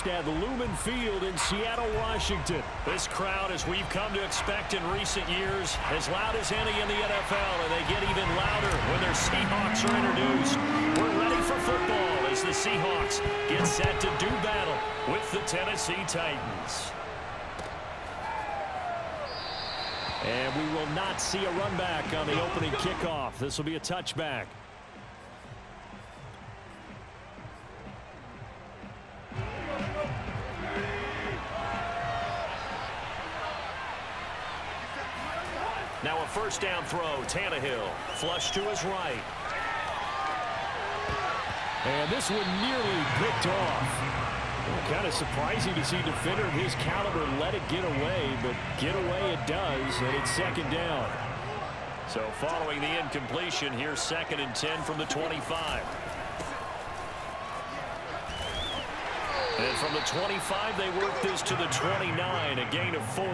West at Lumen Field in Seattle, Washington. This crowd, as we've come to expect in recent years, as loud as any in the NFL, and they get even louder when their Seahawks are introduced. We're ready for football as the Seahawks get set to do battle with the Tennessee Titans. And we will not see a run back on the opening kickoff. This will be a touchback. Now a first down throw. Tannehill flush to his right. And this one nearly picked off. Kind of surprising to see a defender of his caliber let it get away, but get away it does, and it's second down. So following the incompletion, here's 2nd and 10 from the 25. And from the 25, they work this to the 29, a gain of 4.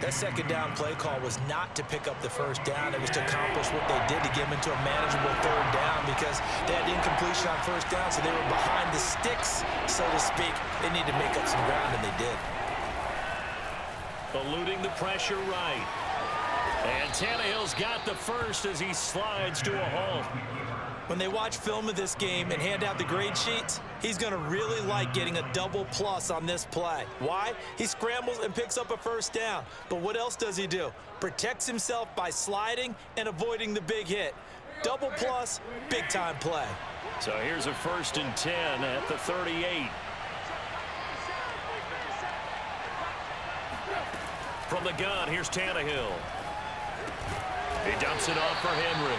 That second down play call was not to pick up the first down. It was to accomplish what they did to get them into a manageable third down because they had incompletion on first down, so they were behind the sticks, so to speak. They needed to make up some ground, and they did. Eluding the pressure right. And Tannehill's got the first as he slides to a halt. When they watch film of this game and hand out the grade sheets, he's going to really like getting a double plus on this play. Why? He scrambles and picks up a first down. But what else does he do? Protects himself by sliding and avoiding the big hit. Double plus, big-time play. So here's a 1st and 10 at the 38. From the gun, here's Tannehill. He dumps it off for Henry.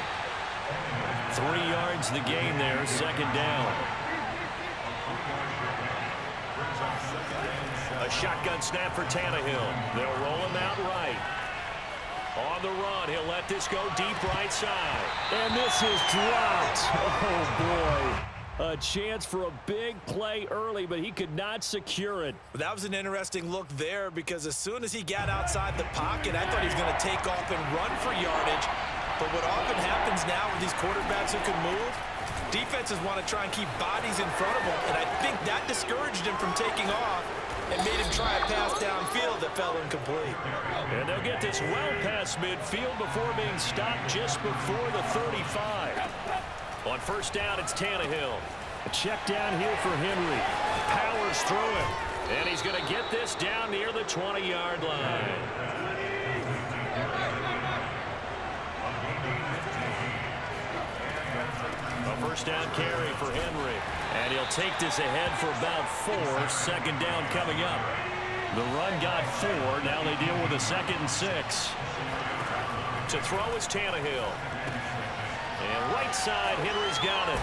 3 yards the gain there, second down. A shotgun snap for Tannehill. They'll roll him out right. On the run, he'll let this go deep right side. And this is dropped. Oh, boy. A chance for a big play early, but he could not secure it. That was an interesting look there because as soon as he got outside the pocket, I thought he was going to take off and run for yardage. But what often happens now with these quarterbacks who can move, defenses want to try and keep bodies in front of them, and I think that discouraged him from taking off and made him try a pass downfield that fell incomplete. And they'll get this well past midfield before being stopped just before the 35. On first down, it's Tannehill. A check down here for Henry. Powers through it. And he's going to get this down near the 20-yard line. First down carry for Henry. And he'll take this ahead for about 4. Second down coming up. The run got 4. Now they deal with a 2nd and 6. To throw is Tannehill. And right side, Henry's got it.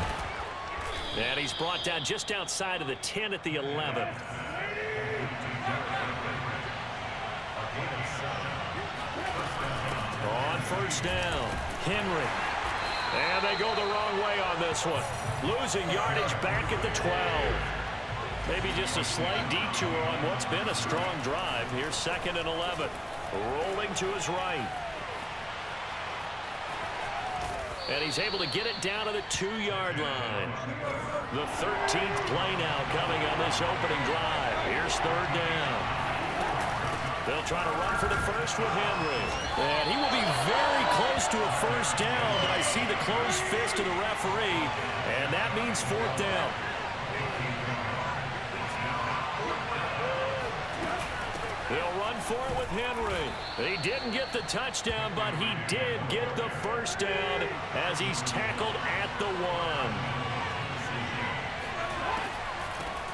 And he's brought down just outside of the 10 at the 11. On first down, Henry. And they go the wrong way on this one. Losing yardage back at the 12. Maybe just a slight detour on what's been a strong drive. Here's 2nd and 11. Rolling to his right. And he's able to get it down to the 2-yard line. The 13th play now coming on this opening drive. Here's 3rd down. They'll try to run for the first with Henry. And he will be very close to a first down, but I see the closed fist of the referee, and that means 4th down. They'll run for it with Henry. He didn't get the touchdown, but he did get the first down as he's tackled at the 1.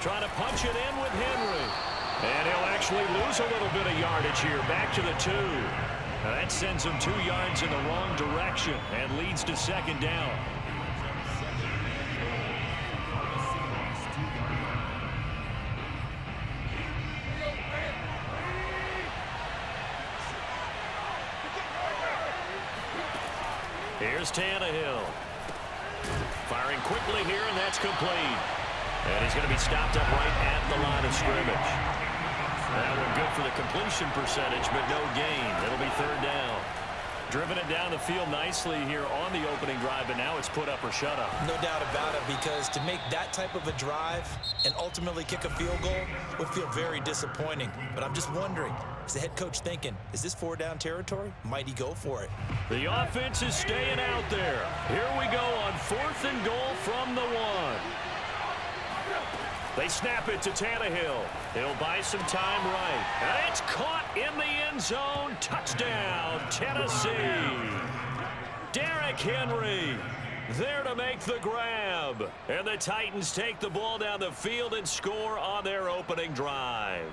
Trying to punch it in with Henry. And he'll actually lose a little bit of yardage here, back to the 2. Now that sends him 2 yards in the wrong direction and leads to 2nd down. Here's Tannehill. Firing quickly here, and that's complete. And he's going to be stopped up right at the line of scrimmage. That one good for the completion percentage, but no gain. It'll be 3rd down. Driven it down the field nicely here on the opening drive, but now it's put up or shut up. No doubt about it, because to make that type of a drive and ultimately kick a field goal would feel very disappointing. But I'm just wondering, is the head coach thinking, is this 4-down territory? Might he go for it? The offense is staying out there. Here we go on 4th and goal from the 1. They snap it to Tannehill. He'll buy some time right. And it's caught in the end zone. Touchdown, Tennessee. Derrick Henry there to make the grab. And the Titans take the ball down the field and score on their opening drive.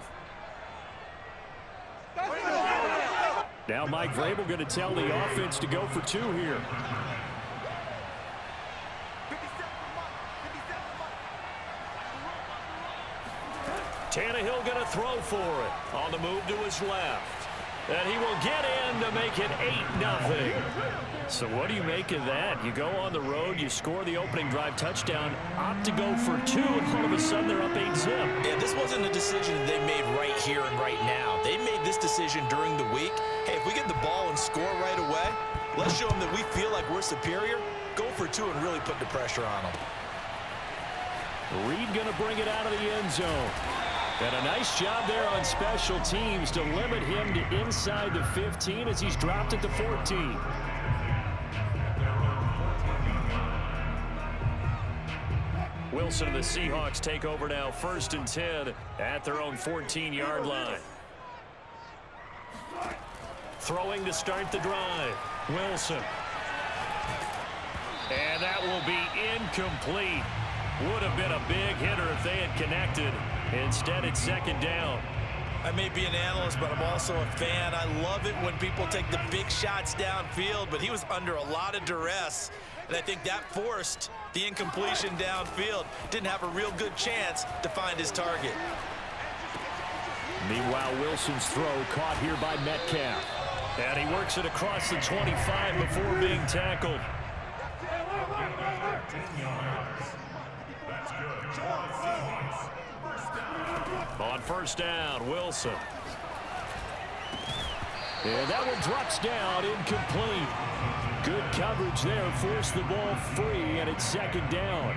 Now Mike Vrabel going to tell the offense to go for 2 here. Tannehill going to throw for it. On the move to his left. And he will get in to make it 8-0. So what do you make of that? You go on the road, you score the opening drive touchdown, opt to go for 2, and all of a sudden they're up 8-zip. Yeah, this wasn't a decision they made right here and right now. They made this decision during the week. Hey, if we get the ball and score right away, let's show them that we feel like we're superior. Go for 2 and really put the pressure on them. Reed going to bring it out of the end zone. And a nice job there on special teams to limit him to inside the 15 as he's dropped it to 14. Wilson and the Seahawks take over now, 1st and 10 at their own 14-yard line. Throwing to start the drive. Wilson. And that will be incomplete. Would have been a big hitter if they had connected. Instead, it's 2nd down. I may be an analyst, but I'm also a fan. I love it when people take the big shots downfield, but he was under a lot of duress, and I think that forced the incompletion downfield. Didn't have a real good chance to find his target. Meanwhile, Wilson's throw caught here by Metcalf. And he works it across the 25 before being tackled. On 1st down, Wilson. And that one drops down, incomplete. Good coverage there, forced the ball free, and it's 2nd down.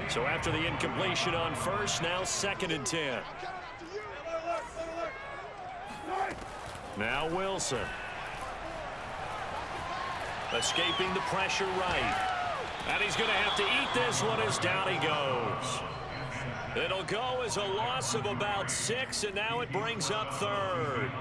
So after the incompletion on 1st, now 2nd and 10. Now Wilson. Escaping the pressure right. And he's going to have to eat this one as down he goes. It'll go as a loss of about 6, and now it brings up 3rd.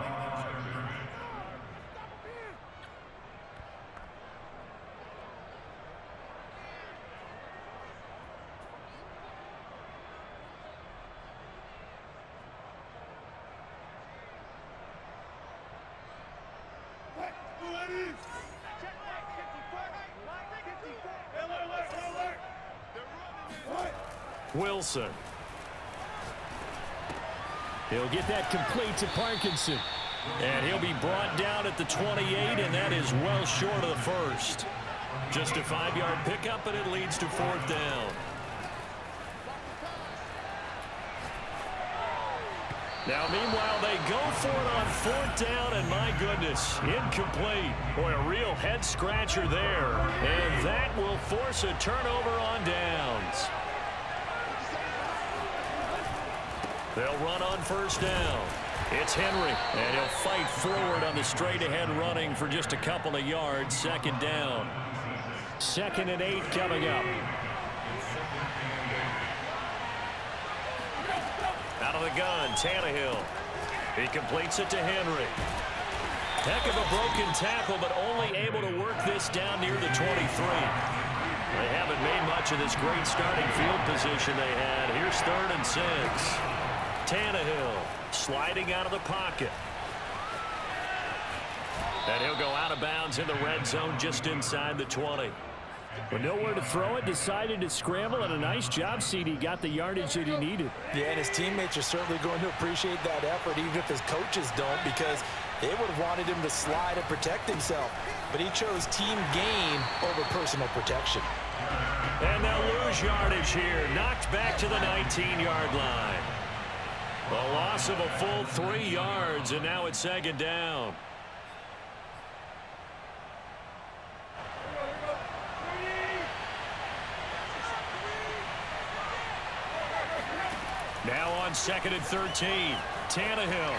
Wilson. He'll get that complete to Parkinson. And he'll be brought down at the 28, and that is well short of the 1st. Just a 5-yard pickup, and it leads to 4th down. Now, meanwhile, they go for it on 4th down, and my goodness, incomplete. Boy, a real head-scratcher there. And that will force a turnover on downs. They'll run on 1st down. It's Henry, and he'll fight forward on the straight-ahead running for just a couple of yards. 2nd down. 2nd and 8 coming up. Out of the gun, Tannehill. He completes it to Henry. Heck of a broken tackle, but only able to work this down near the 23. They haven't made much of this great starting field position they had. Here's 3rd and 6. Tannehill sliding out of the pocket. And he'll go out of bounds in the red zone just inside the 20. With nowhere to throw it, decided to scramble, and a nice job, CD. Got the yardage that he needed. Yeah, and his teammates are certainly going to appreciate that effort, even if his coaches don't, because they would have wanted him to slide and protect himself. But he chose team gain over personal protection. And they'll lose yardage here. Knocked back to the 19-yard line. A loss of a full 3 yards, and now it's 2nd down. Now on 2nd and 13, Tannehill.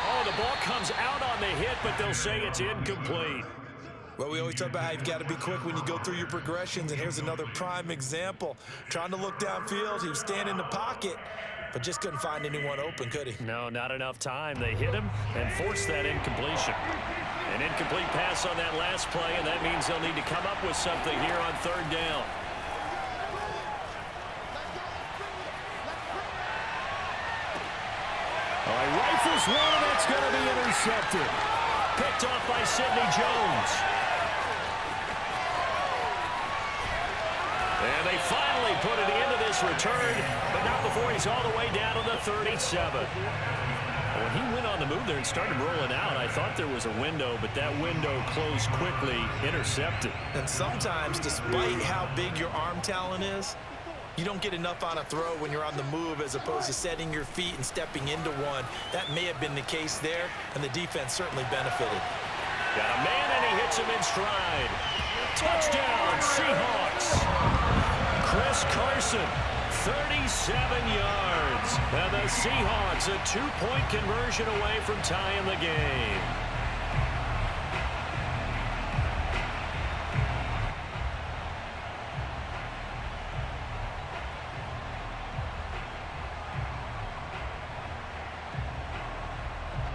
Oh, the ball comes out on the hit, but they'll say it's incomplete. Well, we always talk about how you've got to be quick when you go through your progressions, and here's another prime example. Trying to look downfield, he was standing in the pocket, but just couldn't find anyone open, could he? No, not enough time. They hit him and forced that incompletion. An incomplete pass on that last play, and that means they'll need to come up with something here on 3rd down. All right, rifles one, and it's going to be intercepted. Picked off by Sidney Jones. And they finally put an end to this return, but not before he's all the way down to the 37. When he went on the move there and started rolling out, I thought there was a window, but that window closed quickly, intercepted. And sometimes, despite how big your arm talent is, you don't get enough on a throw when you're on the move as opposed to setting your feet and stepping into one. That may have been the case there, and the defense certainly benefited. Got a man, and he hits him in stride. Touchdown, Seahawks. Chris Carson, 37 yards. And the Seahawks a 2-point conversion away from tying the game.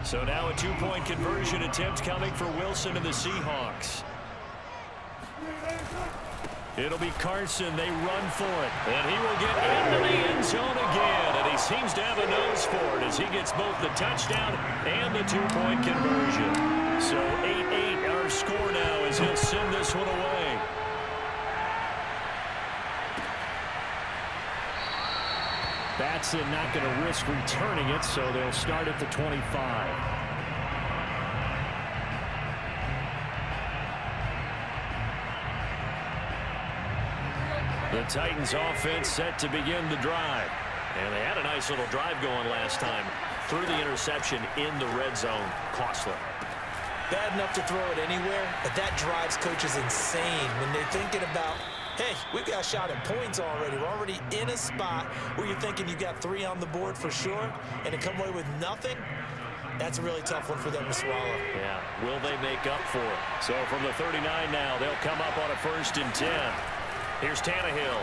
So now a 2-point conversion attempt coming for Wilson and the Seahawks. It'll be Carson. They run for it. And he will get into the end zone again. And he seems to have a nose for it as he gets both the touchdown and the 2-point conversion. So 8-8 our score now as he'll send this one away. Batson not going to risk returning it, so they'll start at the 25. The Titans offense set to begin the drive. And they had a nice little drive going last time. Threw the interception in the red zone. Costly. Bad enough to throw it anywhere, but that drives coaches insane when they're thinking about, hey, we've got a shot at points already. We're already in a spot where you're thinking you got 3 on the board for sure, and to come away with nothing, that's a really tough one for them to swallow. Yeah, will they make up for it? So from the 39 now, they'll come up on a 1st and 10. Here's Tannehill.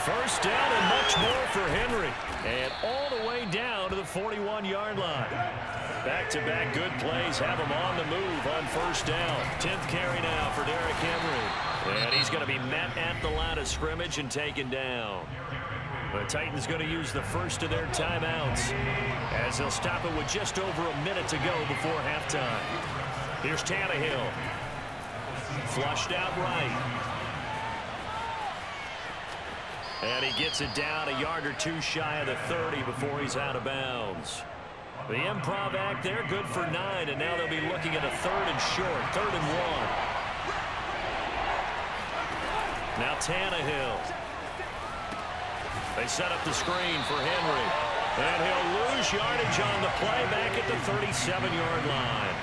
1st down and much more for Henry. And all the way down to the 41-yard line. Back-to-back good plays have him on the move on 1st down. 10th carry now for Derrick Henry. And he's going to be met at the line of scrimmage and taken down. The Titans going to use the first of their timeouts as they'll stop it with just over a minute to go before halftime. Here's Tannehill. Flushed out right. And he gets it down a yard or 2 shy of the 30 before he's out of bounds. The improv act there, good for 9, and now they'll be looking at a 3rd and short, 3rd and 1. Now Tannehill. They set up the screen for Henry. And he'll lose yardage on the play back at the 37-yard line.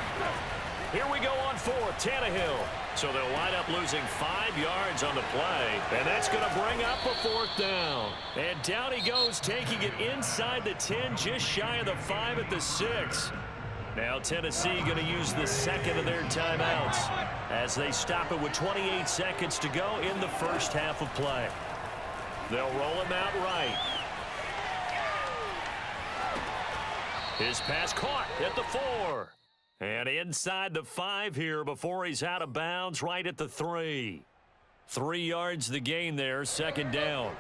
Here we go on 4th, Tannehill. So they'll wind up losing 5 yards on the play. And that's going to bring up a 4th down. And down he goes, taking it inside the 10, just shy of the 5 at the 6. Now Tennessee going to use the 2nd of their timeouts as they stop it with 28 seconds to go in the first half of play. They'll roll him out right. His pass caught at the 4. And inside the 5 here before he's out of bounds right at the 3. 3 yards the gain there, 2nd down.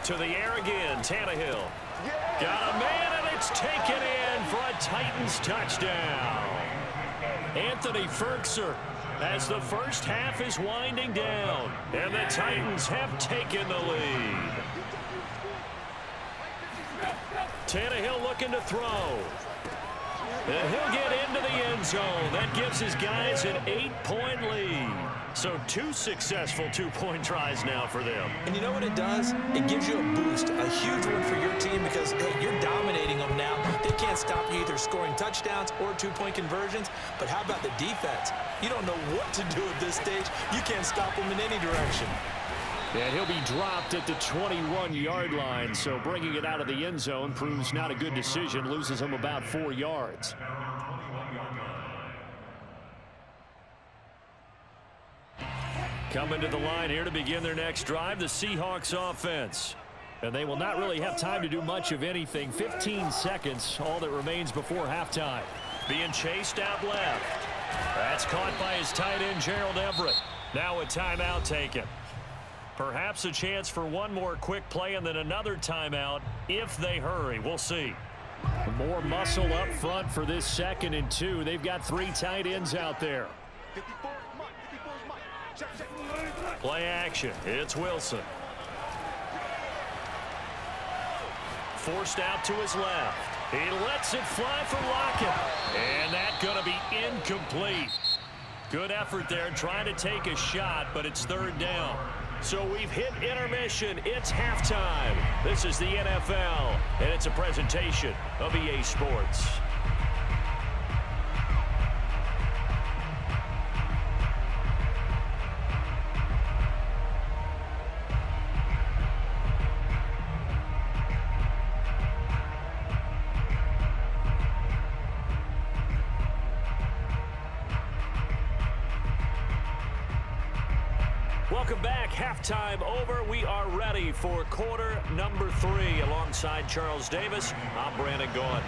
To the air again, Tannehill. Got a man, and it's taken in for a Titans touchdown. Anthony Ferkser as the first half is winding down, and the Titans have taken the lead. Tannehill looking to throw. And he'll get into the end zone. That gives his guys an 8-point lead. So 2 successful 2-point tries now for them. And you know what it does? It gives you a boost, a huge one for your team because, hey, you're dominating them now. They can't stop you either scoring touchdowns or two-point conversions. But how about the defense? You don't know what to do at this stage. You can't stop them in any direction. And he'll be dropped at the 21-yard line, so bringing it out of the end zone proves not a good decision, loses him about 4 yards. Coming to the line here to begin their next drive, the Seahawks offense. And they will not really have time to do much of anything. 15 seconds, all that remains before halftime. Being chased out left. That's caught by his tight end, Gerald Everett. Now a timeout taken. Perhaps a chance for one more quick play and then another timeout if they hurry. We'll see. More muscle up front for this 2nd and 2. They've got 3 tight ends out there. Play action. It's Wilson. Forced out to his left. He lets it fly for Lockett. And that's going to be incomplete. Good effort there trying to take a shot, but it's 3rd down. So we've hit intermission. It's halftime. This is the NFL, and it's a presentation of EA Sports. Welcome back. Halftime over. We are ready for quarter number 3. Alongside Charles Davis, I'm Brandon Gaudin.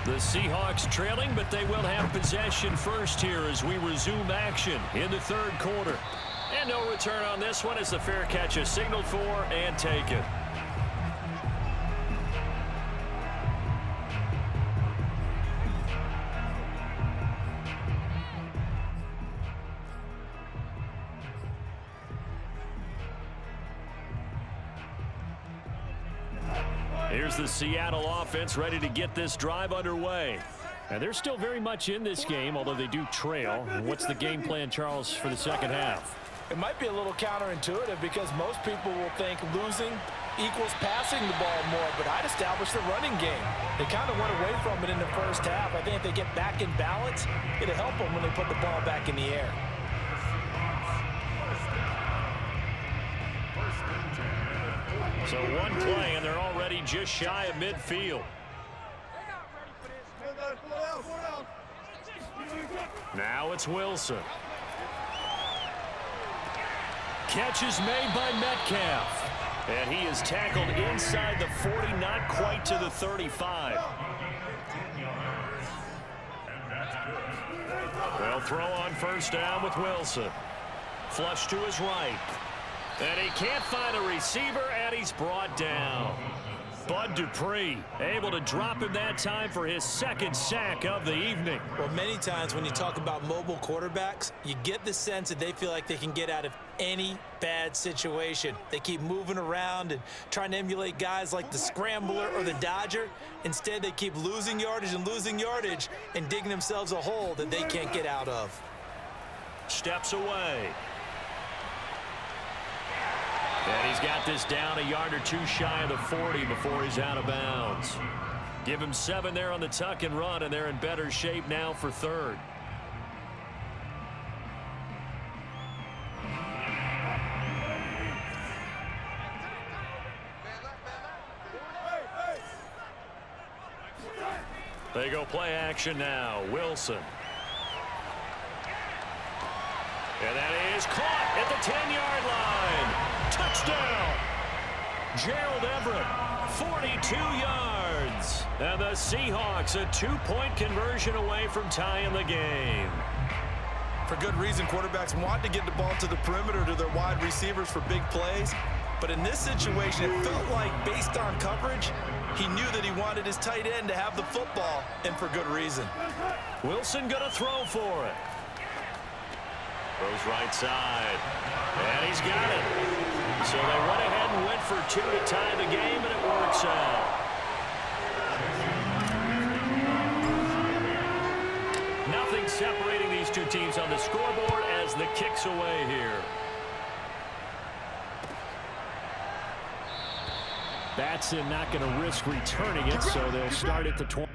The Seahawks trailing, but they will have possession first here as we resume action in the 3rd quarter. And no return on this one as the fair catch is signaled for and taken. Here's the Seattle offense ready to get this drive underway. And they're still very much in this game, although they do trail. What's the game plan, Charles, for the 2nd half? It might be a little counterintuitive because most people will think losing equals passing the ball more, but I'd establish the running game. They kind of went away from it in the 1st half. I think if they get back in balance, it'll help them when they put the ball back in the air. So one play, and they're already just shy of midfield. Now it's Wilson. Catch is made by Metcalf. And he is tackled inside the 40, not quite to the 35. They'll throw on 1st down with Wilson. Flush to his right. And he can't find a receiver, and he's brought down. Bud Dupree able to drop him that time for his 2nd sack of the evening. Well, many times when you talk about mobile quarterbacks, you get the sense that they feel like they can get out of any bad situation. They keep moving around and trying to emulate guys like the Scrambler or the Dodger. Instead, they keep losing yardage and digging themselves a hole that they can't get out of. Steps away. And he's got this down a yard or 2 shy of the 40 before he's out of bounds. Give him 7 there on the tuck and run, and they're in better shape now for 3rd. They go play action now. Wilson. And that is caught at the 10-yard line. Touchdown. Gerald Everett, 42 yards. And the Seahawks a 2-point conversion away from tying the game. For good reason, quarterbacks want to get the ball to the perimeter to their wide receivers for big plays. But in this situation, it felt like based on coverage, he knew that he wanted his tight end to have the football, and for good reason. Wilson going to throw for it. Throws right side. And he's got it. So they went ahead and went for 2 to tie the game, and it works out. Nothing separating these two teams on the scoreboard as the kick's away here. Batson not going to risk returning it, so they'll start at the 20.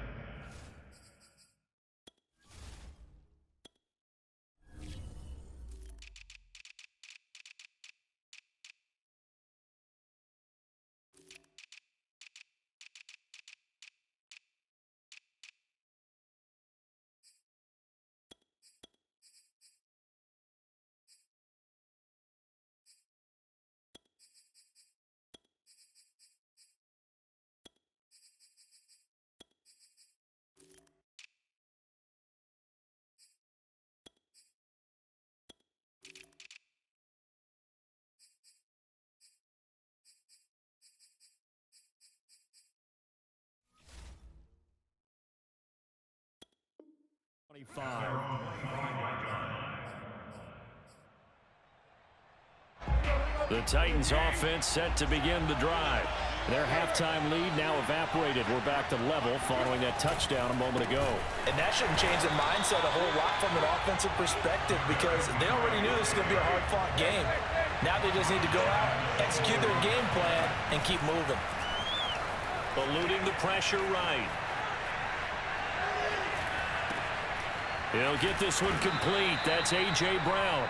The Titans offense set to begin the drive. Their halftime lead now evaporated. We're back to level following that touchdown a moment ago. And that shouldn't change their mindset a whole lot from an offensive perspective because they already knew this was going to be a hard-fought game. Now they just need to go out, execute their game plan, and keep moving. Eluding the pressure right. He'll get this one complete. That's A.J. Brown.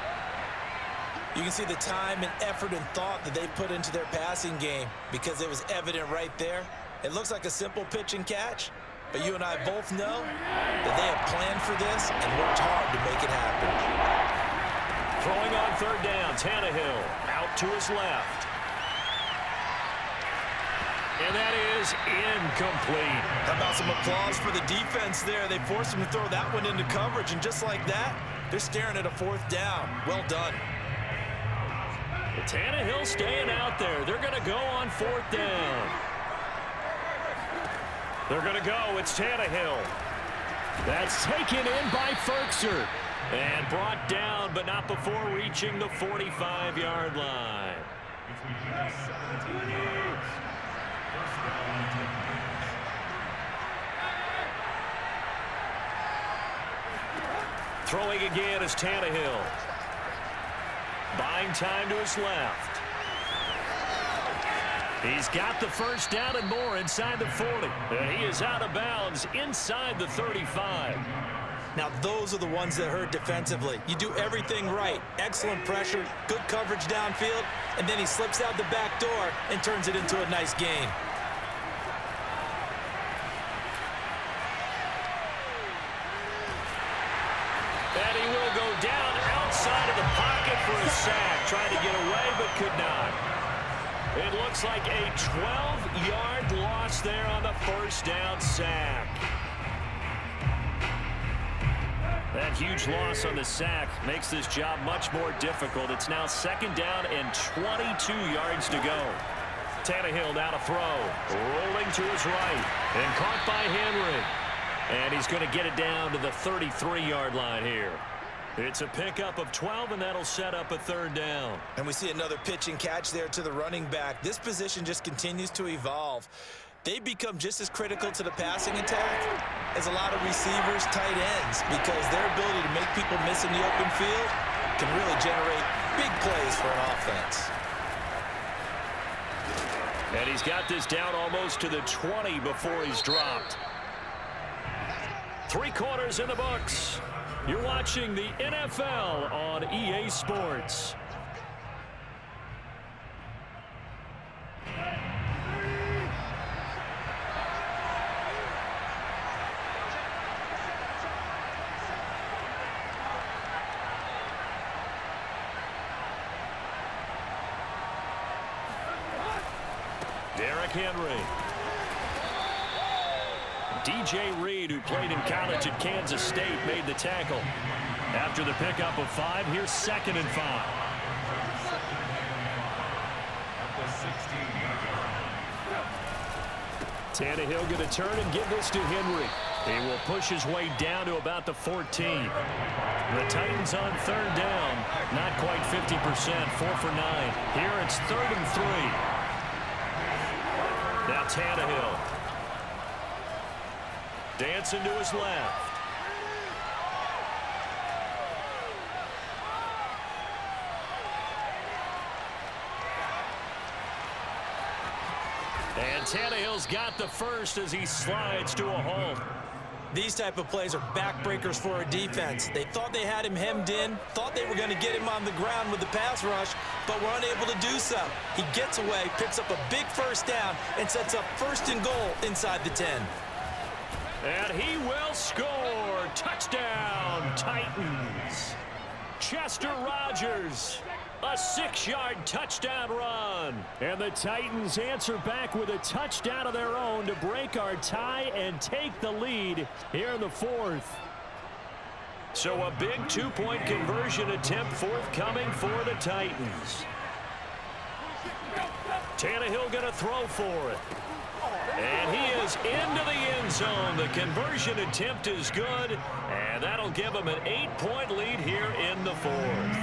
You can see the time and effort and thought that they put into their passing game because it was evident right there. It looks like a simple pitch and catch, but you and I both know that they have planned for this and worked hard to make it happen. Throwing on third down, Tannehill out to his left. And that is incomplete. How about some applause for the defense there? They forced him to throw that one into coverage, and just like that, they're staring at a fourth down. Well done. Tannehill staying out there. They're going to go on fourth down. They're going to go. It's Tannehill. That's taken in by Ferkser. And brought down, but not before reaching the 45-yard line. Throwing again is Tannehill. Buying time to his left. He's got the first down and more inside the 40. And he is out of bounds inside the 35. Now those are the ones that hurt defensively. You do everything right. Excellent pressure, good coverage downfield, and then he slips out the back door and turns it into a nice gain. And he will go down outside of the pocket for a sack. Trying to get away, but could not. It looks like a 12-yard loss there on the first down sack. That huge loss on the sack makes this job much more difficult. It's now second down and 22 yards to go. Tannehill now to throw. Rolling to his right. And caught by Henry. And he's going to get it down to the 33-yard line here. It's a pickup of 12, and that'll set up a third down. And we see another pitch and catch there to the running back. This position just continues to evolve. They become just as critical to the passing attack as a lot of receivers, tight ends, because their ability to make people miss in the open field can really generate big plays for an offense. And he's got this down almost to the 20 before he's dropped. 3 quarters in the books. You're watching the NFL on EA Sports. Derrick Henry. DJ Reed, who played in college at Kansas State, made the tackle. After the pickup of 5, here's 2nd and 5. Tannehill going to turn and give this to Henry. He will push his way down to about the 14. The Titans on third down. Not quite 50%, 4 for 9. Here it's 3rd and 3. Now Tannehill. Dancing to his left. And Tannehill's got the first as he slides to a halt. These type of plays are backbreakers for a defense. They thought they had him hemmed in, thought they were going to get him on the ground with the pass rush, but were unable to do so. He gets away, picks up a big first down, and sets up 1st and goal inside the 10. And he will score. Touchdown, Titans. Chester Rogers, a 6-yard touchdown run. And the Titans answer back with a touchdown of their own to break our tie and take the lead here in the 4th. So a big 2-point conversion attempt forthcoming for the Titans. Tannehill going to throw for it. And he is into the end zone. The conversion attempt is good, and that'll give him an 8-point lead here in the 4th.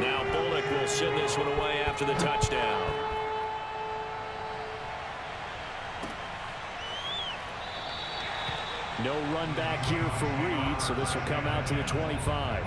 Now Bullock will send this one away after the touchdown. No run back here for Reed, so this will come out to the 25.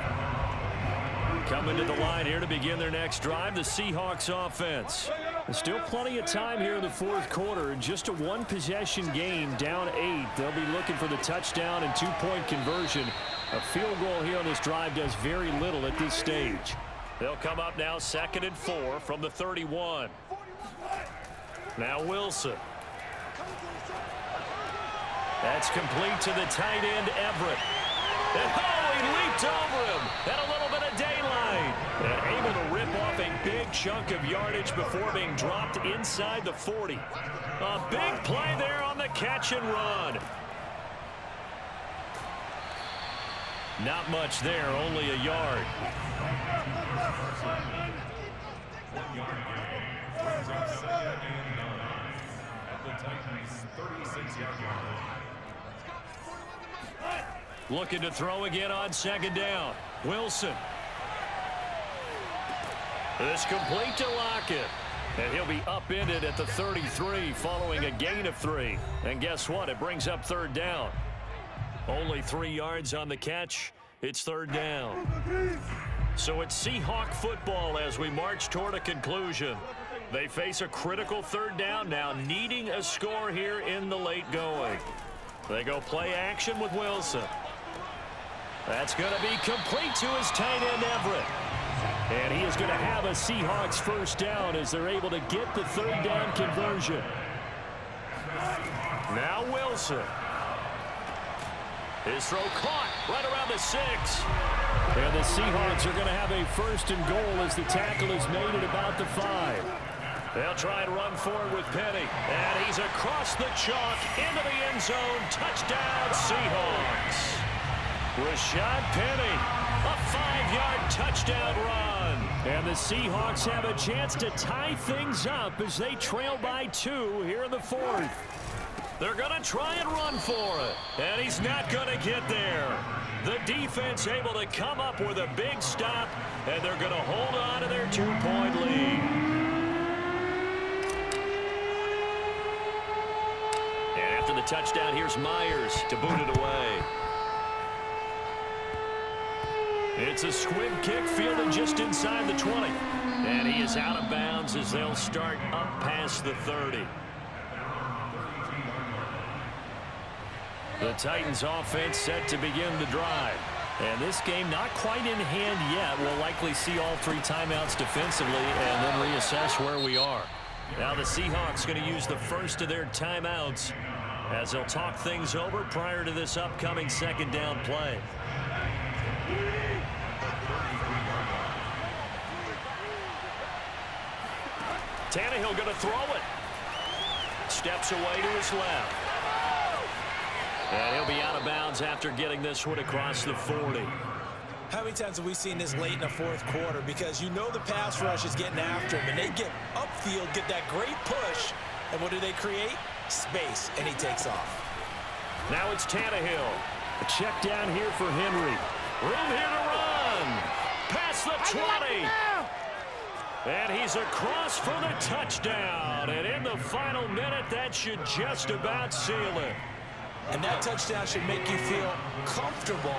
Coming to the line here to begin their next drive, the Seahawks offense. There's still plenty of time here in the 4th quarter. Just a 1-possession game, down 8. They'll be looking for the touchdown and 2-point conversion. A field goal here on this drive does very little at this stage. They'll come up now 2nd and 4 from the 31. Now Wilson. That's complete to the tight end, Everett. And he leaped over him. And a little bit of daylight. And able to rip off a big chunk of yardage before being dropped inside the 40. A big play there on the catch and run. Not much there, only a yard. Looking to throw again on 2nd down. Wilson. This complete to Lockett. And he'll be upended at the 33 following a gain of 3. And guess what? It brings up 3rd down. Only 3 yards on the catch. It's 3rd down. So it's Seahawk football as we march toward a conclusion. They face a critical 3rd down now, needing a score here in the late going. They go play action with Wilson. That's going to be complete to his tight end, Everett. And he is going to have a Seahawks 1st down as they're able to get the 3rd down conversion. Now Wilson. His throw caught right around the 6. And the Seahawks are going to have a 1st and goal as the tackle is made at about the 5. They'll try and run forward with Penny. And he's across the chalk into the end zone. Touchdown, Seahawks. Rashad Penny, a 5-yard touchdown run. And the Seahawks have a chance to tie things up as they trail by 2 here in the 4th. They're going to try and run for it. And he's not going to get there. The defense able to come up with a big stop. And they're going to hold on to their 2-point lead. And after the touchdown, here's Myers to boot it away. It's a squib kick fielded just inside the 20. And he is out of bounds as they'll start up past the 30. The Titans offense set to begin the drive. And this game not quite in hand yet. We'll likely see all 3 timeouts defensively and then reassess where we are. Now the Seahawks going to use the first of their timeouts as they'll talk things over prior to this upcoming 2nd down play. Tannehill going to throw it. Steps away to his left. And he'll be out of bounds after getting this one across the 40. How many times have we seen this late in the 4th quarter? Because you know the pass rush is getting after him, and they get upfield, get that great push, and what do they create? Space, and he takes off. Now it's Tannehill. A check down here for Henry. Room here to run. Past the 20. And he's across for the touchdown. And in the final minute, that should just about seal it. And that touchdown should make you feel comfortable.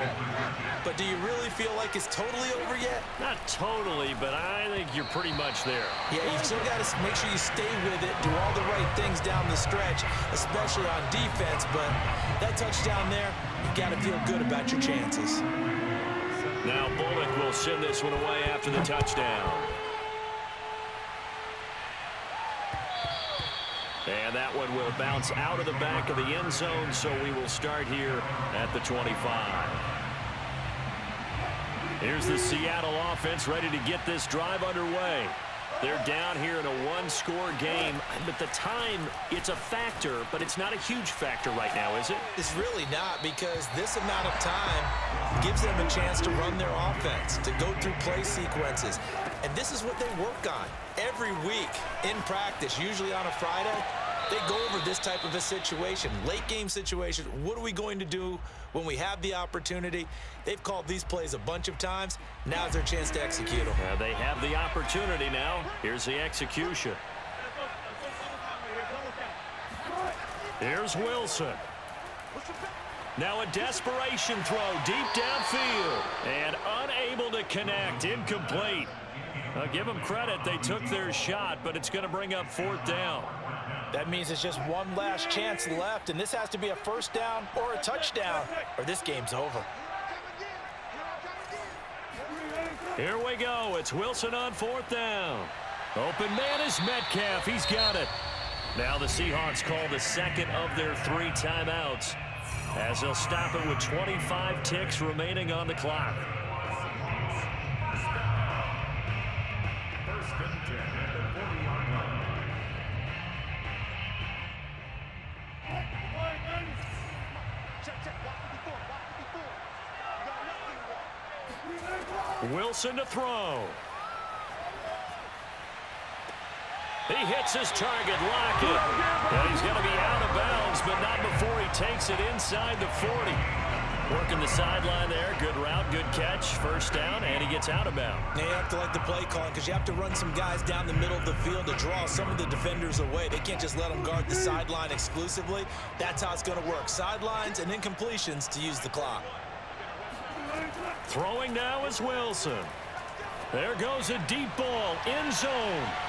But do you really feel like it's totally over yet? Not totally, but I think you're pretty much there. Yeah, you've still got to make sure you stay with it, do all the right things down the stretch, especially on defense. But that touchdown there, you've got to feel good about your chances. Now Bullock will send this one away after the touchdown. And that one will bounce out of the back of the end zone, so we will start here at the 25. Here's the Seattle offense ready to get this drive underway. They're down here in a one-score game, but the time, it's a factor, but it's not a huge factor right now, is it? It's really not, because this amount of time gives them a chance to run their offense, to go through play sequences. And this is what they work on every week in practice, usually on a Friday. They go over this type of a situation, late game situation. What are we going to do when we have the opportunity? They've called these plays a bunch of times. Now's their chance to execute them. They have the opportunity now. Here's the execution. Here's Wilson. Now a desperation throw deep downfield. And unable to connect. Incomplete. Give them credit. They took their shot, but it's going to bring up 4th down. That means it's just one last chance left, and this has to be a first down or a touchdown, or this game's over. Here we go. It's Wilson on 4th down. Open man is Metcalf. He's got it. Now the Seahawks call the second of their 3 timeouts, as they'll stop it with 25 ticks remaining on the clock. Wilson to throw. He hits his target, Lockett. And he's going to be out of bounds, but not before he takes it inside the 40. Working the sideline there. Good route, good catch. First down, and he gets out of bounds. Now you have to like the play calling, because you have to run some guys down the middle of the field to draw some of the defenders away. They can't just let them guard the sideline exclusively. That's how it's going to work. Sidelines and incompletions to use the clock. Throwing now is Wilson. There goes a deep ball, end zone.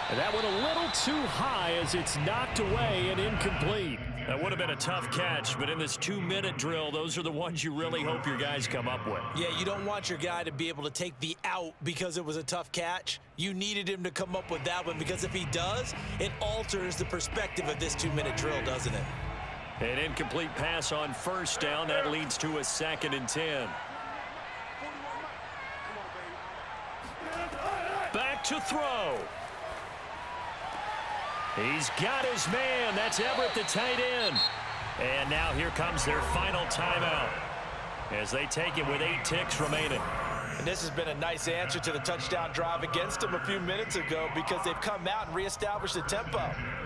And that went a little too high as it's knocked away and incomplete. That would have been a tough catch, but in this 2-minute drill, those are the ones you really hope your guys come up with. Yeah, you don't want your guy to be able to take the out because it was a tough catch. You needed him to come up with that one, because if he does, it alters the perspective of this 2-minute drill, doesn't it? An incomplete pass on first down. That leads to a 2nd and 10. Back to throw. He's got his man. That's Everett, the tight end. And now here comes their final timeout as they take it with 8 ticks remaining. And this has been a nice answer to the touchdown drive against them a few minutes ago, because they've come out and reestablished the tempo.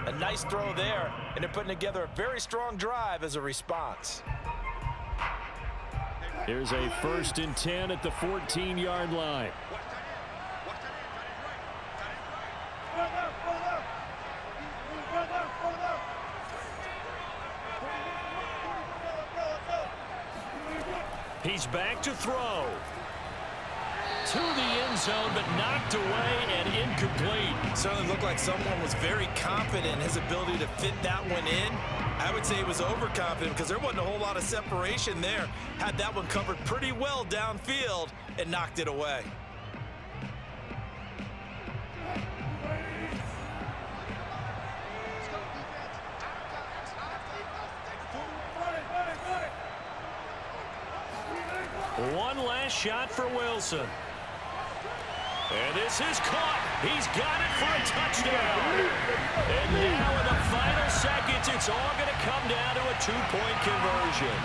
A nice throw there, and they're putting together a very strong drive as a response. Here's a 1st and 10 at the 14-yard line. He's back to throw. To the end zone, but knocked away and incomplete. Certainly looked like someone was very confident in his ability to fit that one in. I would say he was overconfident, because there wasn't a whole lot of separation there. Had that one covered pretty well downfield and knocked it away. One last shot for Wilson. And this is caught. He's got it for a touchdown. And now in the final seconds, it's all going to come down to a 2-point conversion.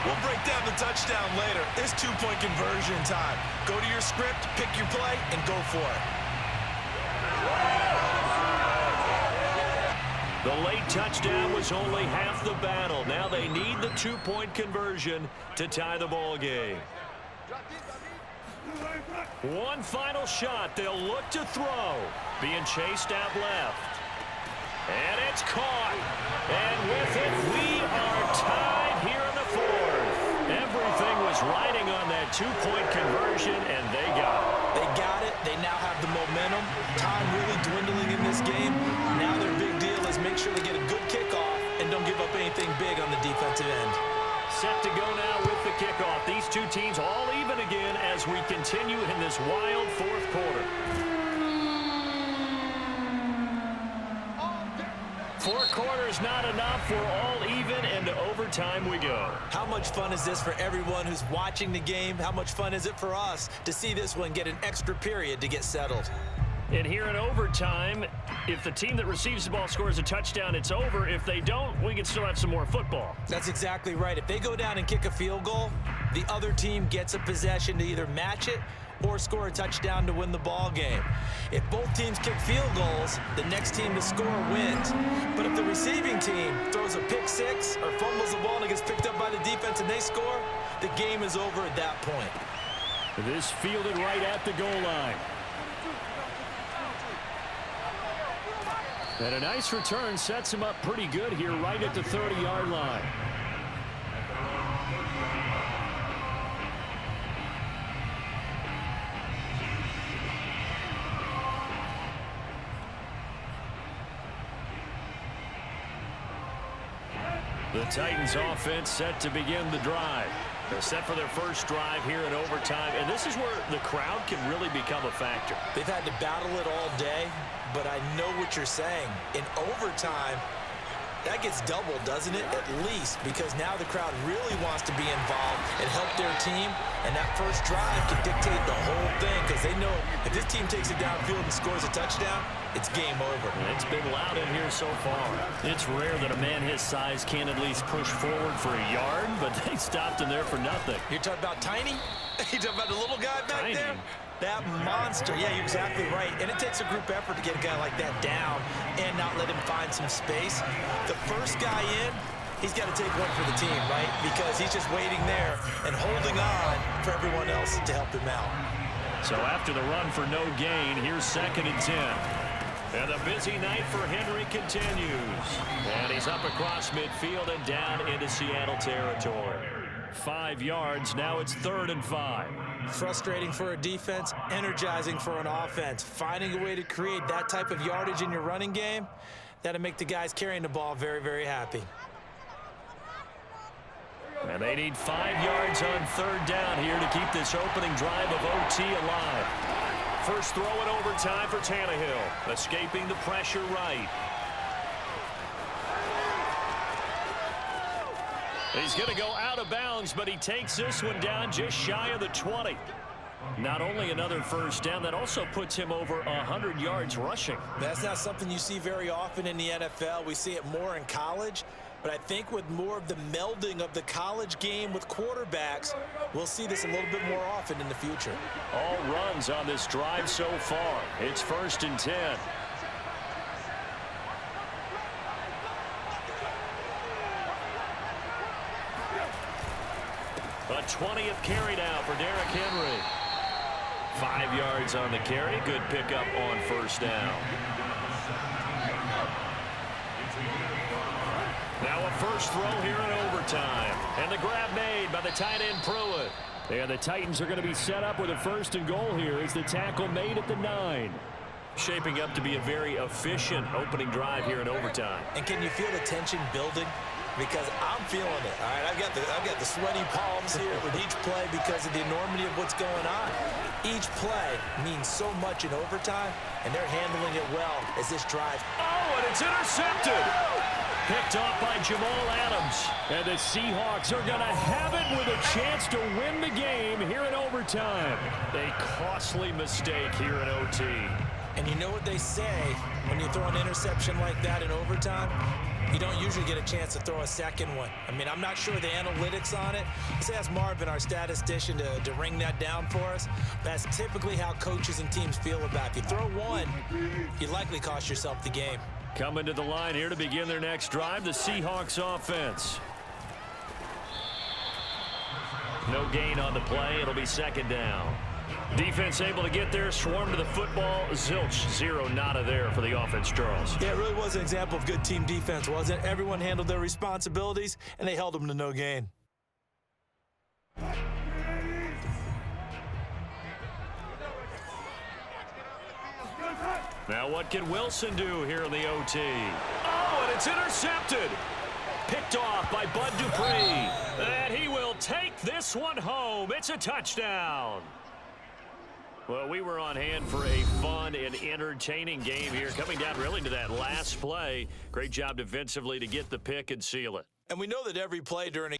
We'll break down the touchdown later. It's 2-point conversion time. Go to your script, pick your play, and go for it. The late touchdown was only half the battle. Now they need the 2-point conversion to tie the ball game. One final shot. They'll look to throw. Being chased out left. And it's caught. And with it, we are tied here was riding on that two-point conversion, and they got it. They got it. They now have the momentum. Time really dwindling in this game. Now their big deal is make sure they get a good kickoff and don't give up anything big on the defensive end. Set to go now with the kickoff. These two teams all even again as we continue in this wild fourth quarter. Four quarters not enough. We're all even, and to overtime we go. How much fun is this for everyone who's watching the game? How much fun is it for us to see this one get an extra period to get settled? And here in overtime, if the team that receives the ball scores a touchdown, it's over. If they don't, we can still have some more football. That's exactly right. If they go down and kick a field goal, the other team gets a possession to either match it or score a touchdown to win the ball game. If both teams kick field goals, the next team to score wins. But if the receiving team throws a pick six or fumbles the ball and it gets picked up by the defense and they score, the game is over at that point. This fielded right at the goal line. And a nice return sets him up pretty good here right at the 30-yard line. The Titans offense set to begin the drive. They're set for their first drive here in overtime, and this is where the crowd can really become a factor. They've had to battle it all day, but I know what you're saying. In overtime, that gets doubled, doesn't it? At least, because now the crowd really wants to be involved and help their team, and that first drive can dictate the whole thing because they know if this team takes it downfield and scores a touchdown, it's game over. It's been loud in here so far. It's rare that a man his size can at least push forward for a yard, but they stopped him there for nothing. You're talking about Tiny? You're talking about the little guy back there? That monster. Yeah, you're exactly right. And it takes a group effort to get a guy like that down and not let him find some space. The first guy in, he's got to take one for the team, right? Because he's just waiting there and holding on for everyone else to help him out. So after the run for no gain, here's 2nd and 10. And the busy night for Henry continues. And he's up across midfield and down into Seattle territory. 5 yards. Now it's 3rd and 5. Frustrating for a defense, energizing for an offense. Finding a way to create that type of yardage in your running game, that'll make the guys carrying the ball very, very happy. And they need 5 yards on 3rd down here to keep this opening drive of OT alive. First throw in overtime for Tannehill. Escaping the pressure right. He's going to go out of bounds, but he takes this one down just shy of the 20. Not only another first down, that also puts him over 100 yards rushing. That's not something you see very often in the NFL. We see it more in college. But I think with more of the melding of the college game with quarterbacks, we'll see this a little bit more often in the future. All runs on this drive so far. It's 1st and 10. A 20th carry now for Derrick Henry. 5 yards on the carry. Good pickup on 1st down. Now a first throw here in overtime. And the grab made by the tight end Pruitt. And the Titans are going to be set up with a 1st and goal here as the tackle made at the 9. Shaping up to be a very efficient opening drive here in overtime. And can you feel the tension building? Because I'm feeling it. All right, I've got the sweaty palms here with each play because of the enormity of what's going on. Each play means so much in overtime, and they're handling it well as this drive. Oh, and it's intercepted. Picked off by Jamal Adams. And the Seahawks are going to have it with a chance to win the game here in overtime. A costly mistake here in OT. And you know what they say when you throw an interception like that in overtime? You don't usually get a chance to throw a second one. I mean, I'm not sure the analytics on it. Let's ask Marvin, our statistician, to ring that down for us. That's typically how coaches and teams feel about it. If you throw one, you likely cost yourself the game. Coming to the line here to begin their next drive, the Seahawks offense. No gain on the play. It'll be 2nd down. Defense able to get there, swarm to the football. Zilch, 0 nada there for the offense, Charles. Yeah, it really was an example of good team defense, wasn't it? Everyone handled their responsibilities, and they held them to no gain. Now what can Wilson do here in the OT? Oh, and it's intercepted. Picked off by Bud Dupree. And he will take this one home. It's a touchdown. Well, we were on hand for a fun and entertaining game here. Coming down really to that last play. Great job defensively to get the pick and seal it. And we know that every play during a